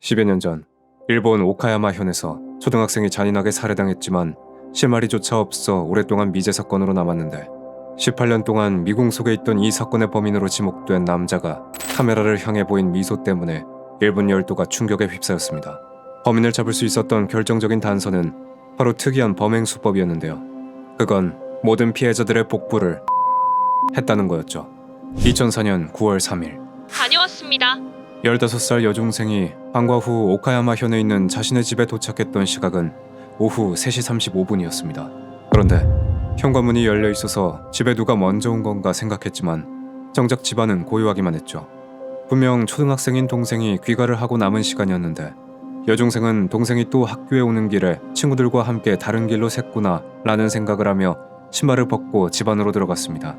10여 년 전 일본 오카야마 현에서 초등학생이 잔인하게 살해당했지만 실마리조차 없어 오랫동안 미제 사건으로 남았는데 18년 동안 미궁 속에 있던 이 사건의 범인으로 지목된 남자가 카메라를 향해 보인 미소 때문에 일본 열도가 충격에 휩싸였습니다. 범인을 잡을 수 있었던 결정적인 단서는 바로 특이한 범행 수법이었는데요. 그건 모든 피해자들의 복부를 했다는 거였죠. 2004년 9월 3일 다녀왔습니다. 15살 여중생이 방과 후 오카야마 현에 있는 자신의 집에 도착했던 시각은 오후 3시 35분이었습니다. 그런데 현관문이 열려 있어서 집에 누가 먼저 온 건가 생각했지만 정작 집안은 고요하기만 했죠. 분명 초등학생인 동생이 귀가를 하고 남은 시간이었는데 여중생은 동생이 또 학교에 오는 길에 친구들과 함께 다른 길로 샜구나 라는 생각을 하며 신발을 벗고 집 안으로 들어갔습니다.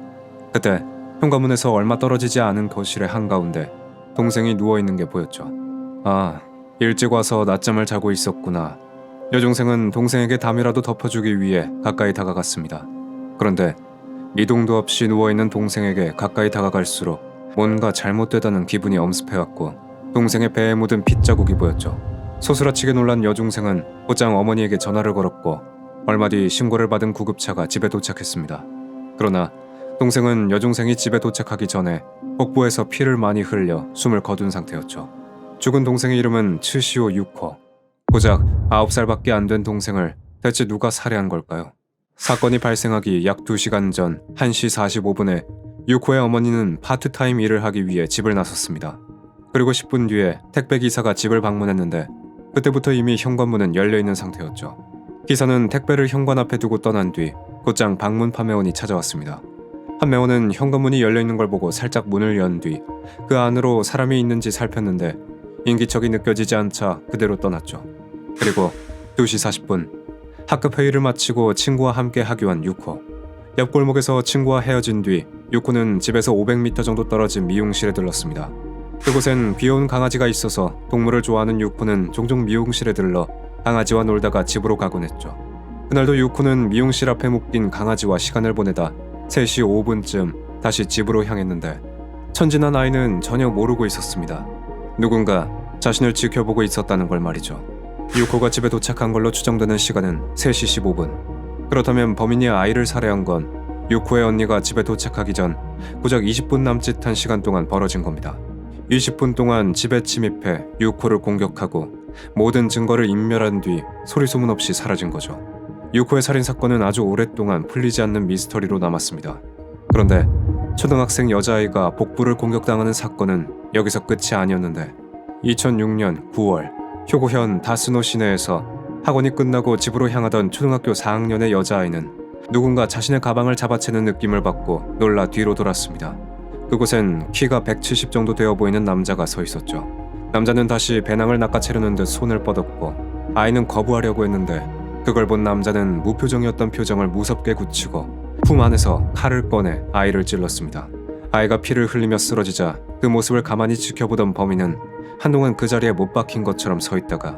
그때 현관문에서 얼마 떨어지지 않은 거실의 한가운데 동생이 누워있는 게 보였죠. 아, 일찍 와서 낮잠을 자고 있었구나. 여중생은 동생에게 담이라도 덮어주기 위해 가까이 다가갔습니다. 그런데 미동도 없이 누워있는 동생에게 가까이 다가갈수록 뭔가 잘못되다는 기분이 엄습해왔고 동생의 배에 묻은 핏자국이 보였죠. 소스라치게 놀란 여중생은 곧장 어머니에게 전화를 걸었고 얼마 뒤 신고를 받은 구급차가 집에 도착했습니다. 그러나 동생은 여중생이 집에 도착하기 전에 복부에서 피를 많이 흘려 숨을 거둔 상태였죠. 죽은 동생의 이름은 츠시오 유코. 고작 9살밖에 안 된 동생을 대체 누가 살해한 걸까요? 사건이 발생하기 약 2시간 전 1시 45분에 유코의 어머니는 파트타임 일을 하기 위해 집을 나섰습니다. 그리고 10분 뒤에 택배기사가 집을 방문했는데 그때부터 이미 현관문은 열려있는 상태였죠. 기사는 택배를 현관 앞에 두고 떠난 뒤 곧장 방문 판매원이 찾아왔습니다. 판매원은 현관문이 열려있는 걸 보고 살짝 문을 연 뒤 그 안으로 사람이 있는지 살폈는데 인기척이 느껴지지 않자 그대로 떠났죠. 그리고 2시 40분 학급 회의를 마치고 친구와 함께 하교한 유코. 옆 골목에서 친구와 헤어진 뒤 유코는 집에서 500m 정도 떨어진 미용실에 들렀습니다. 그곳엔 귀여운 강아지가 있어서 동물을 좋아하는 유코는 종종 미용실에 들러 강아지와 놀다가 집으로 가곤 했죠. 그날도 유코는 미용실 앞에 묶인 강아지와 시간을 보내다 3시 5분쯤 다시 집으로 향했는데 천진한 아이는 전혀 모르고 있었습니다. 누군가 자신을 지켜보고 있었다는 걸 말이죠. 유코가 집에 도착한 걸로 추정되는 시간은 3시 15분. 그렇다면 범인이 아이를 살해한 건 유코의 언니가 집에 도착하기 전 고작 20분 남짓한 시간 동안 벌어진 겁니다. 20분 동안 집에 침입해 유코를 공격하고 모든 증거를 인멸한 뒤 소리소문 없이 사라진 거죠. 유코의 살인사건은 아주 오랫동안 풀리지 않는 미스터리로 남았습니다. 그런데 초등학생 여자아이가 복부를 공격당하는 사건은 여기서 끝이 아니었는데 2006년 9월 효고현 다스노 시내에서 학원이 끝나고 집으로 향하던 초등학교 4학년의 여자아이는 누군가 자신의 가방을 잡아채는 느낌을 받고 놀라 뒤로 돌았습니다. 그곳엔 키가 170 정도 되어 보이는 남자가 서 있었죠. 남자는 다시 배낭을 낚아채려는 듯 손을 뻗었고 아이는 거부하려고 했는데 그걸 본 남자는 무표정이었던 표정을 무섭게 굳히고 품 안에서 칼을 꺼내 아이를 찔렀습니다. 아이가 피를 흘리며 쓰러지자 그 모습을 가만히 지켜보던 범인은 한동안 그 자리에 못 박힌 것처럼 서 있다가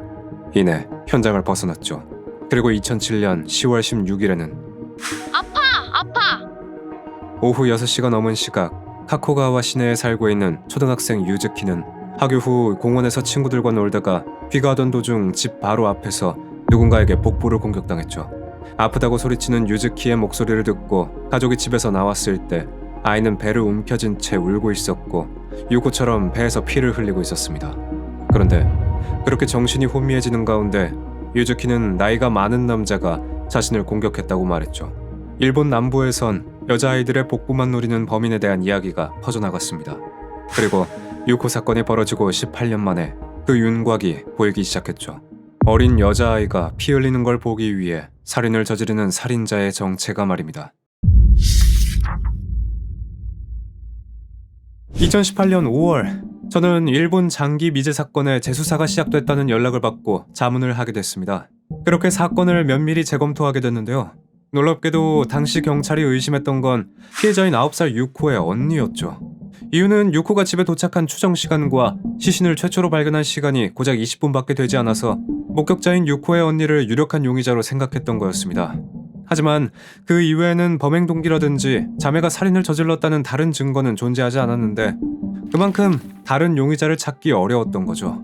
이내 현장을 벗어났죠. 그리고 2007년 10월 16일에는 아파! 오후 6시가 넘은 시각 카코가와 시내에 살고 있는 초등학생 유즈키는 학교 후 공원에서 친구들과 놀다가 귀가하던 도중 집 바로 앞에서 누군가에게 복부를 공격당했죠. 아프다고 소리치는 유즈키의 목소리를 듣고 가족이 집에서 나왔을 때 아이는 배를 움켜쥔 채 울고 있었고 유코처럼 배에서 피를 흘리고 있었습니다. 그런데 그렇게 정신이 혼미해지는 가운데 유즈키는 나이가 많은 남자가 자신을 공격했다고 말했죠. 일본 남부에선 여자아이들의 복부만 노리는 범인에 대한 이야기가 퍼져나갔습니다. 그리고 유코 사건이 벌어지고 18년 만에 그 윤곽이 보이기 시작했죠. 어린 여자아이가 피 흘리는 걸 보기 위해 살인을 저지르는 살인자의 정체가 말입니다. 2018년 5월 저는 일본 장기 미제 사건의 재수사가 시작됐다는 연락을 받고 자문을 하게 됐습니다. 그렇게 사건을 면밀히 재검토하게 됐는데요. 놀랍게도 당시 경찰이 의심했던 건 피해자인 9살 유코의 언니였죠. 이유는 유코가 집에 도착한 추정 시간과 시신을 최초로 발견한 시간이 고작 20분밖에 되지 않아서 목격자인 유코의 언니를 유력한 용의자로 생각했던 거였습니다. 하지만 그 이외에는 범행 동기라든지 자매가 살인을 저질렀다는 다른 증거는 존재하지 않았는데 그만큼 다른 용의자를 찾기 어려웠던 거죠.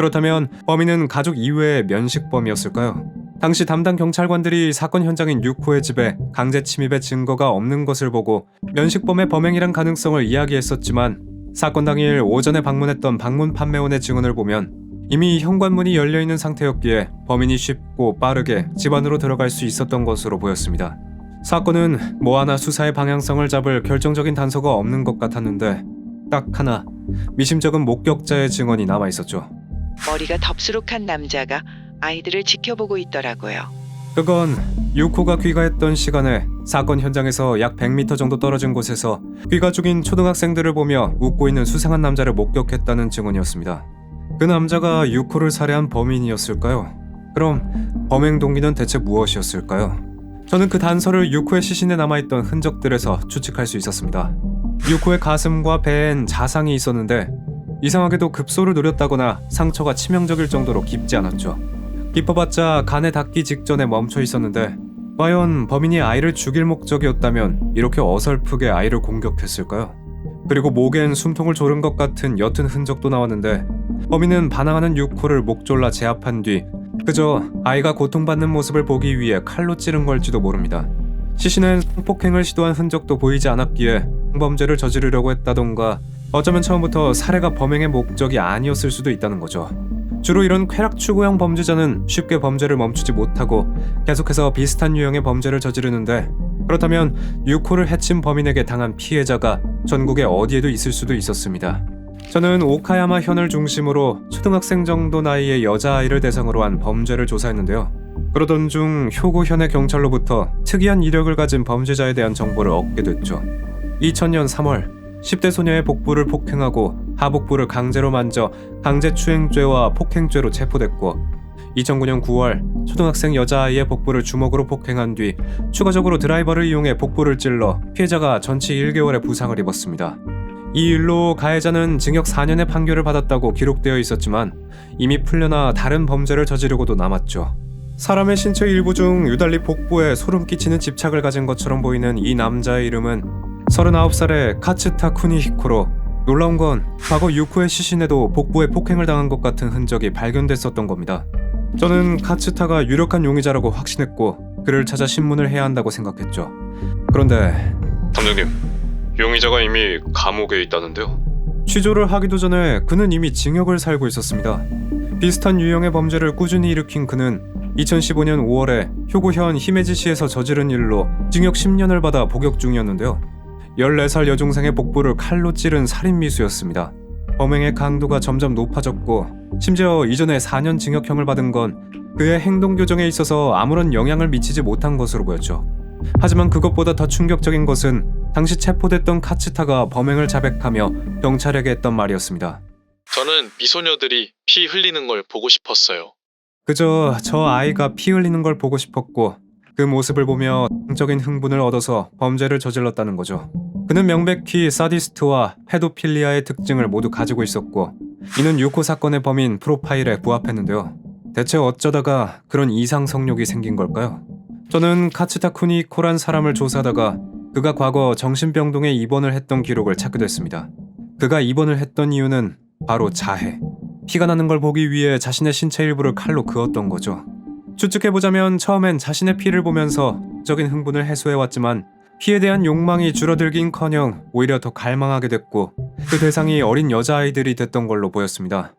그렇다면 범인은 가족 이외의 면식범이었을까요? 당시 담당 경찰관들이 사건 현장인 유코의 집에 강제 침입의 증거가 없는 것을 보고 면식범의 범행이란 가능성을 이야기했었지만 사건 당일 오전에 방문했던 방문 판매원의 증언을 보면 이미 현관문이 열려있는 상태였기에 범인이 쉽고 빠르게 집 안으로 들어갈 수 있었던 것으로 보였습니다. 사건은 뭐 하나 수사의 방향성을 잡을 결정적인 단서가 없는 것 같았는데 딱 하나 미심쩍은 목격자의 증언이 남아있었죠. 머리가 덥수룩한 남자가 아이들을 지켜보고 있더라고요. 그건 유코가 귀가했던 시간에 사건 현장에서 약 100m 정도 떨어진 곳에서 귀가 죽인 초등학생들을 보며 웃고 있는 수상한 남자를 목격했다는 증언이었습니다. 그 남자가 유코를 살해한 범인이었을까요? 그럼 범행 동기는 대체 무엇이었을까요? 저는 그 단서를 유코의 시신에 남아있던 흔적들에서 추측할 수 있었습니다. 유코의 가슴과 배엔 자상이 있었는데 이상하게도 급소를 노렸다거나 상처가 치명적일 정도로 깊지 않았죠. 깊어봤자 간에 닿기 직전에 멈춰 있었는데 과연 범인이 아이를 죽일 목적이었다면 이렇게 어설프게 아이를 공격했을까요? 그리고 목엔 숨통을 조른 것 같은 옅은 흔적도 나왔는데 범인은 반항하는 유코를 목 졸라 제압한 뒤 그저 아이가 고통받는 모습을 보기 위해 칼로 찌른 걸지도 모릅니다. 시신엔 성폭행을 시도한 흔적도 보이지 않았기에 범죄를 저지르려고 했다던가 어쩌면 처음부터 살해가 범행의 목적이 아니었을 수도 있다는 거죠. 주로 이런 쾌락 추구형 범죄자는 쉽게 범죄를 멈추지 못하고 계속해서 비슷한 유형의 범죄를 저지르는데 그렇다면 유코를 해친 범인에게 당한 피해자가 전국에 어디에도 있을 수도 있었습니다. 저는 오카야마 현을 중심으로 초등학생 정도 나이의 여자아이를 대상으로 한 범죄를 조사했는데요. 그러던 중 효고현의 경찰로부터 특이한 이력을 가진 범죄자에 대한 정보를 얻게 됐죠. 2000년 3월 10대 소녀의 복부를 폭행하고 하복부를 강제로 만져 강제추행죄와 폭행죄로 체포됐고 2009년 9월 초등학생 여자아이의 복부를 주먹으로 폭행한 뒤 추가적으로 드라이버를 이용해 복부를 찔러 피해자가 전치 1개월의 부상을 입었습니다. 이 일로 가해자는 징역 4년의 판결을 받았다고 기록되어 있었지만 이미 풀려나 다른 범죄를 저지르고도 남았죠. 사람의 신체 일부 중 유달리 복부에 소름 끼치는 집착을 가진 것처럼 보이는 이 남자의 이름은 39살의 카츠타 쿠니히코로 놀라운 건 과거 유코의 시신에도 복부에 폭행을 당한 것 같은 흔적이 발견됐었던 겁니다. 저는 카츠타가 유력한 용의자라고 확신했고 그를 찾아 신문을 해야 한다고 생각했죠. 그런데 담장님, 용의자가 이미 감옥에 있다는데요? 취조를 하기도 전에 그는 이미 징역을 살고 있었습니다. 비슷한 유형의 범죄를 꾸준히 일으킨 그는 2015년 5월에 효고현 히메지시에서 저지른 일로 징역 10년을 받아 복역 중이었는데요. 14살 여중생의 복부를 칼로 찌른 살인미수였습니다. 범행의 강도가 점점 높아졌고 심지어 이전에 4년 징역형을 받은 건 그의 행동 교정에 있어서 아무런 영향을 미치지 못한 것으로 보였죠. 하지만 그것보다 더 충격적인 것은 당시 체포됐던 카츠타가 범행을 자백하며 경찰에게 했던 말이었습니다. 저는 미소녀들이 피 흘리는 걸 보고 싶었어요. 그저 저 아이가 피 흘리는 걸 보고 싶었고 그 모습을 보며 정적인 흥분을 얻어서 범죄를 저질렀다는 거죠. 그는 명백히 사디스트와 페도필리아의 특징을 모두 가지고 있었고 이는 유코 사건의 범인 프로파일에 부합했는데요. 대체 어쩌다가 그런 이상 성욕이 생긴 걸까요? 저는 카츠타 쿠니코란 사람을 조사하다가 그가 과거 정신병동에 입원을 했던 기록을 찾게 됐습니다. 그가 입원을 했던 이유는 바로 자해. 피가 나는 걸 보기 위해 자신의 신체 일부를 칼로 그었던 거죠. 추측해보자면 처음엔 자신의 피를 보면서 적인 흥분을 해소해왔지만 피에 대한 욕망이 줄어들긴커녕 오히려 더 갈망하게 됐고 그 대상이 어린 여자아이들이 됐던 걸로 보였습니다.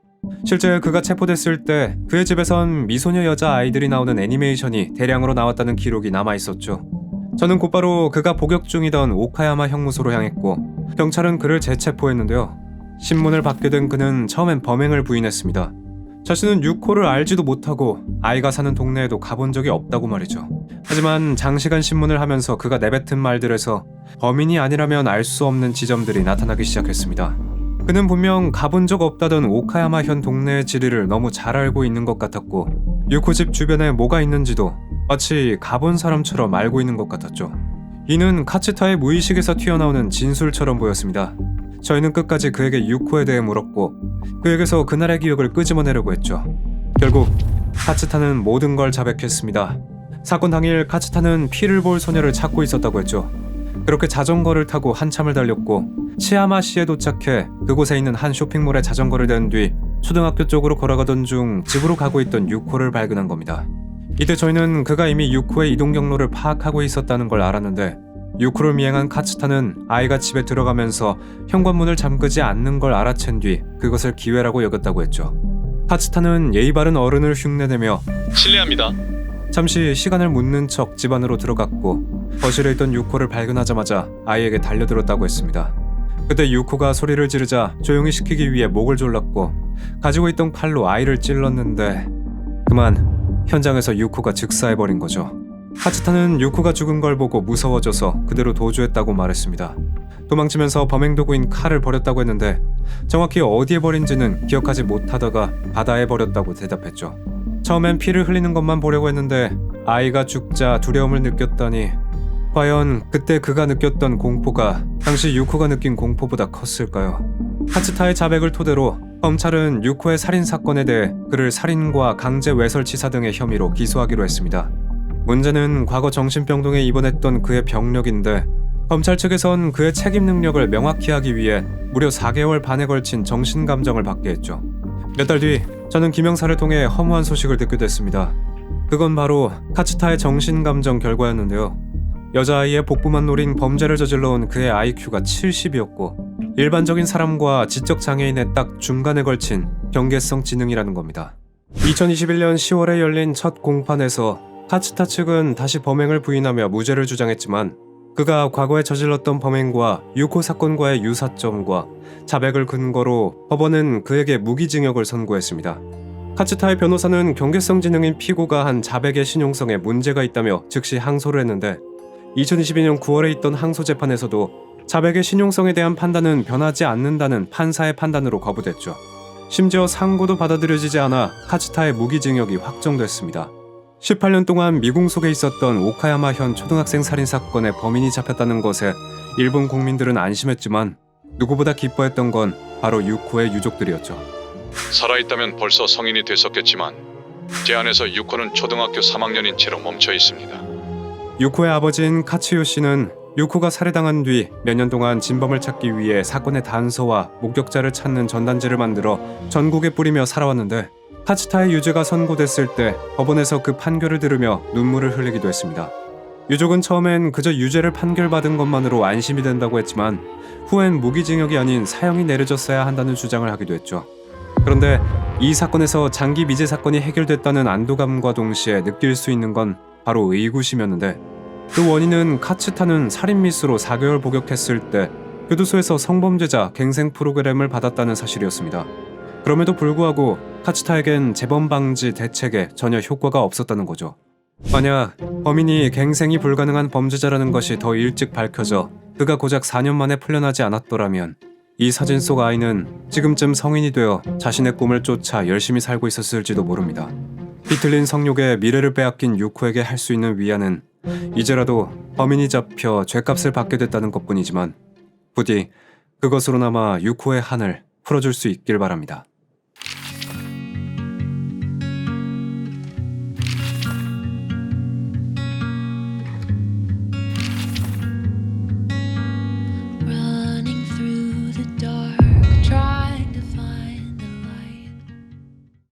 실제 그가 체포됐을 때 그의 집에선 미소녀 여자아이들이 나오는 애니메이션이 대량으로 나왔다는 기록이 남아있었죠. 저는 곧바로 그가 복역 중이던 오카야마 형무소로 향했고 경찰은 그를 재체포했는데요. 신문을 받게 된 그는 처음엔 범행을 부인했습니다. 자신은 유코를 알지도 못하고 아이가 사는 동네에도 가본 적이 없다고 말이죠. 하지만 장시간 신문을 하면서 그가 내뱉은 말들에서 범인이 아니라면 알 수 없는 지점들이 나타나기 시작했습니다. 그는 분명 가본 적 없다던 오카야마 현 동네의 지리를 너무 잘 알고 있는 것 같았고 유코 집 주변에 뭐가 있는지도 마치 가본 사람처럼 알고 있는 것 같았죠. 이는 카츠타의 무의식에서 튀어나오는 진술처럼 보였습니다. 저희는 끝까지 그에게 유코에 대해 물었고 그에게서 그날의 기억을 끄집어내려고 했죠. 결국 카츠타는 모든 걸 자백했습니다. 사건 당일 카츠타는 피를 볼 소녀를 찾고 있었다고 했죠. 그렇게 자전거를 타고 한참을 달렸고 치야마시에 도착해 그곳에 있는 한 쇼핑몰에 자전거를 댄 뒤 초등학교 쪽으로 걸어가던 중 집으로 가고 있던 유코를 발견한 겁니다. 이때 저희는 그가 이미 유코의 이동 경로를 파악하고 있었다는 걸 알았는데 유코를 미행한 카츠타는 아이가 집에 들어가면서 현관문을 잠그지 않는 걸 알아챈 뒤 그것을 기회라고 여겼다고 했죠. 카츠타는 예의 바른 어른을 흉내내며 실례합니다. 잠시 시간을 묻는 척 집 안으로 들어갔고 거실에 있던 유코를 발견하자마자 아이에게 달려들었다고 했습니다. 그때 유코가 소리를 지르자 조용히 시키기 위해 목을 졸랐고 가지고 있던 칼로 아이를 찔렀는데 그만 현장에서 유코가 즉사해버린 거죠. 카츠타는 유코가 죽은 걸 보고 무서워져서 그대로 도주했다고 말했습니다. 도망치면서 범행 도구인 칼을 버렸다고 했는데 정확히 어디에 버린지는 기억하지 못하다가 바다에 버렸다고 대답했죠. 처음엔 피를 흘리는 것만 보려고 했는데 아이가 죽자 두려움을 느꼈다니 과연 그때 그가 느꼈던 공포가 당시 유코가 느낀 공포보다 컸을까요? 카츠타의 자백을 토대로 검찰은 유코의 살인사건에 대해 그를 살인과 강제 외설치사 등의 혐의로 기소하기로 했습니다. 문제는 과거 정신병동에 입원했던 그의 병력인데 검찰 측에선 그의 책임 능력을 명확히 하기 위해 무려 4개월 반에 걸친 정신감정을 받게 했죠. 몇 달 뒤 저는 김영사를 통해 허무한 소식을 듣게 됐습니다. 그건 바로 카츠타의 정신감정 결과였는데요. 여자아이의 복부만 노린 범죄를 저질러온 그의 IQ가 70이었고 일반적인 사람과 지적장애인의 딱 중간에 걸친 경계성 지능이라는 겁니다. 2021년 10월에 열린 첫 공판에서 카츠타 측은 다시 범행을 부인하며 무죄를 주장했지만 그가 과거에 저질렀던 범행과 유코 사건과의 유사점과 자백을 근거로 법원은 그에게 무기징역을 선고했습니다. 카츠타의 변호사는 경계성 지능인 피고가 한 자백의 신용성에 문제가 있다며 즉시 항소를 했는데 2022년 9월에 있던 항소 재판에서도 자백의 신용성에 대한 판단은 변하지 않는다는 판사의 판단으로 거부됐죠. 심지어 상고도 받아들여지지 않아 카츠타의 무기징역이 확정됐습니다. 18년 동안 미궁 속에 있었던 오카야마 현 초등학생 살인사건의 범인이 잡혔다는 것에 일본 국민들은 안심했지만 누구보다 기뻐했던 건 바로 유코의 유족들이었죠. 살아있다면 벌써 성인이 됐었겠지만 제 안에서 유코는 초등학교 3학년인 채로 멈춰 있습니다. 유코의 아버지인 카츠요 씨는 유코가 살해당한 뒤 몇 년 동안 진범을 찾기 위해 사건의 단서와 목격자를 찾는 전단지를 만들어 전국에 뿌리며 살아왔는데 카츠타의 유죄가 선고됐을 때 법원에서 그 판결을 들으며 눈물을 흘리기도 했습니다. 유족은 처음엔 그저 유죄를 판결받은 것만으로 안심이 된다고 했지만 후엔 무기징역이 아닌 사형이 내려졌어야 한다는 주장을 하기도 했죠. 그런데 이 사건에서 장기 미제 사건이 해결됐다는 안도감과 동시에 느낄 수 있는 건 바로 의구심이었는데 그 원인은 카츠타는 살인미수로 4개월 복역했을 때 교도소에서 성범죄자 갱생 프로그램을 받았다는 사실이었습니다. 그럼에도 불구하고 카츠타에겐 재범 방지 대책에 전혀 효과가 없었다는 거죠. 만약 범인이 갱생이 불가능한 범죄자라는 것이 더 일찍 밝혀져 그가 고작 4년 만에 풀려나지 않았더라면 이 사진 속 아이는 지금쯤 성인이 되어 자신의 꿈을 쫓아 열심히 살고 있었을지도 모릅니다. 비틀린 성욕에 미래를 빼앗긴 유코에게 할 수 있는 위안은 이제라도 범인이 잡혀 죗값을 받게 됐다는 것뿐이지만 부디 그것으로나마 유코의 한을 풀어줄 수 있길 바랍니다.